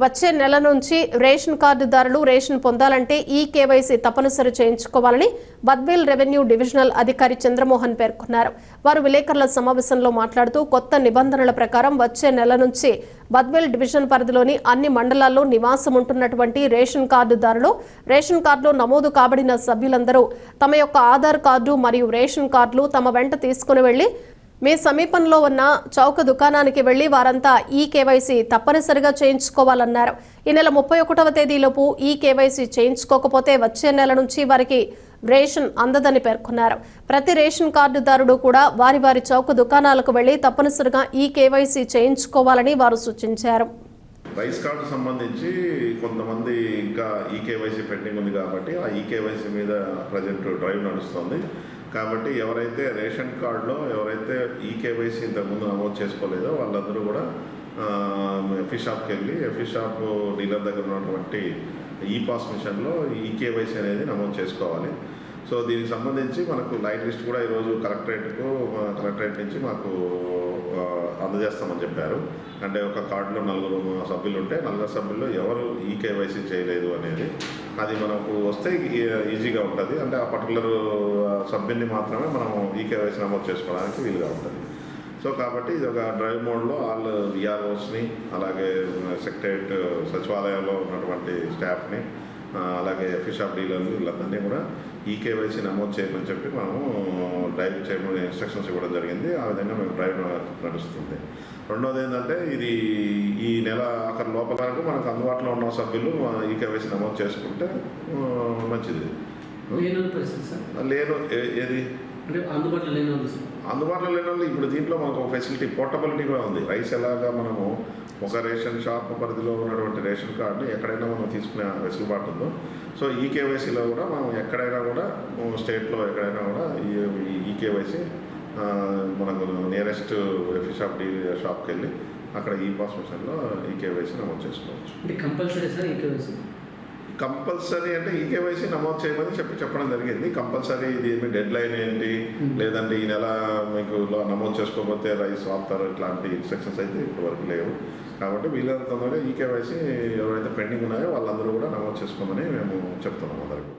వచ్చే నెల నుంచి రేషన్ కార్డుదారులు రేషన్ పొందాలంటే ఈ కేవైసీ తప్పనిసరి చేయించుకోవాలని బద్వేల్ రెవెన్యూ డివిజనల్ అధికారి చంద్రమోహన్ పేర్కొన్నారు. వారు విలేకరుల సమావేశంలో మాట్లాడుతూ కొత్త నిబంధనల ప్రకారం వచ్చే నెల నుంచి బద్వేల్ డివిజన్ పరిధిలోని అన్ని మండలాల్లో నివాసం ఉంటున్నటువంటి రేషన్ కార్డుదారులు రేషన్ కార్డులో నమోదు కాబడిన సభ్యులందరూ తమ యొక్క ఆధార్ కార్డు మరియు రేషన్ కార్డులు తమ వెంట తీసుకుని వెళ్లి మీ సమీపంలో ఉన్న చౌక దుకాణానికి వెళ్లి వారంతా ఈ కేవైసీ తప్పనిసరిగా చేయించుకోవాలన్నారు. ఈ నెల 31వ తేదీలోపు ఈ కేవైసీ చేయించుకోకపోతే వచ్చే నెల నుంచి వారికి రేషన్ అందదని పేర్కొన్నారు. ప్రతి రేషన్ కార్డుదారుడు కూడా వారి వారి చౌక దుకాణాలకు వెళ్లి తప్పనిసరిగా ఈ కేవైసీ చేయించుకోవాలని వారు సూచించారు. రైస్ కార్డు సంబంధించి కొంతమంది ఇంకా ఈకేవైసీ పెండింగ్ ఉంది కాబట్టి ఆ ఈకేవైసీ మీద ప్రజెంట్ డ్రైవ్ నడుస్తుంది. కాబట్టి ఎవరైతే రేషన్ కార్డులో ఎవరైతే ఈకేవైసీ ఇంతకుముందు నమోదు చేసుకోలేదో వాళ్ళందరూ కూడా ఎఫీ షాప్కి వెళ్ళి ఎఫీ షాప్ డీలర్ దగ్గర ఉన్నటువంటి ఈపాస్ మిషన్లో ఈకేవైసీ అనేది నమోదు చేసుకోవాలి. సో దీనికి సంబంధించి మనకు లైట్ లిస్ట్ కూడా ఈరోజు కలెక్టరేట్ నుంచి మాకు అందజేస్తామని చెప్పారు. అంటే ఒక కార్డులో 4 సభ్యులు ఉంటే 4 సభ్యుల్లో ఎవరు ఈకేవైసీ చేయలేదు అనేది అది మనకు వస్తే ఈజీగా ఉంటుంది. అంటే ఆ పర్టికులర్ సభ్యుల్ని మాత్రమే మనం ఈకేవైసీ నమోదు చేసుకోవడానికి వీలుగా ఉంటుంది. సో కాబట్టి ఇది ఒక డ్రైవ్ మోడ్లో ఆల్ విఆర్ఓస్ని అలాగే సెక్రటరేట్ సచివాలయంలో ఉన్నటువంటి స్టాఫ్ని అలాగే ఎఫీ షాప్ డీలర్లు వీళ్ళందరినీ కూడా ఈకేవైసీ నమోదు చేయమని చెప్పి మనము డ్రైవ్ చేయమని ఇన్స్ట్రక్షన్స్ ఇవ్వడం జరిగింది. ఆ విధంగా మేము డ్రైవ్ నడుస్తుంది. రెండవది ఏంటంటే ఇది ఈ నెల ఆఖరి లోపల వరకు మనకు అందుబాటులో ఉన్న సభ్యులు ఈకేవైసీ నమోదు చేసుకుంటే మంచిది. లేను ఏది అందుబాటులో లేని వాళ్ళు ఇప్పుడు దీంట్లో మనకు ఒక ఫెసిలిటీ పోర్టబిలిటీ కూడా ఉంది. రైస్ ఎలాగా మనము ఒక రేషన్ షాప్ పరిధిలో ఉన్నటువంటి రేషన్ కార్డు ఎక్కడైనా మనం తీసుకునే వెసులుబాటు ఉందో సో ఈకేవైసీలో కూడా మనం ఎక్కడైనా కూడా స్టేట్లో ఎక్కడైనా కూడా ఈకేవైసీ మనకు నియరెస్ట్ ఎఫీ షాప్కి వెళ్ళి అక్కడ ఈపాస్ మిషన్లో ఈకేవైసీ నమోదు చేసుకోవచ్చు. కంపల్సరీ సార్ ఈకేవైసీ కంపల్సరీ అంటే ఈకేవైసీ నమోదు చేయమని చెప్పడం జరిగింది. కంపల్సరీ ఇది డెడ్ లైన్ ఏంటి లేదంటే ఈ నెల మీకు నమోదు చేసుకోకపోతే రైస్ ఆపుతారు ఇట్లాంటి ఇన్స్ట్రక్షన్స్ అయితే ఇప్పటివరకు లేవు. కాబట్టి వీళ్ళంతా తొందరగా ఈకేవైసీ ఎవరైతే పెండింగ్ ఉన్నాయో వాళ్ళందరూ కూడా నమోదు చేసుకోమని మేము చెప్తున్నాం అందరికీ.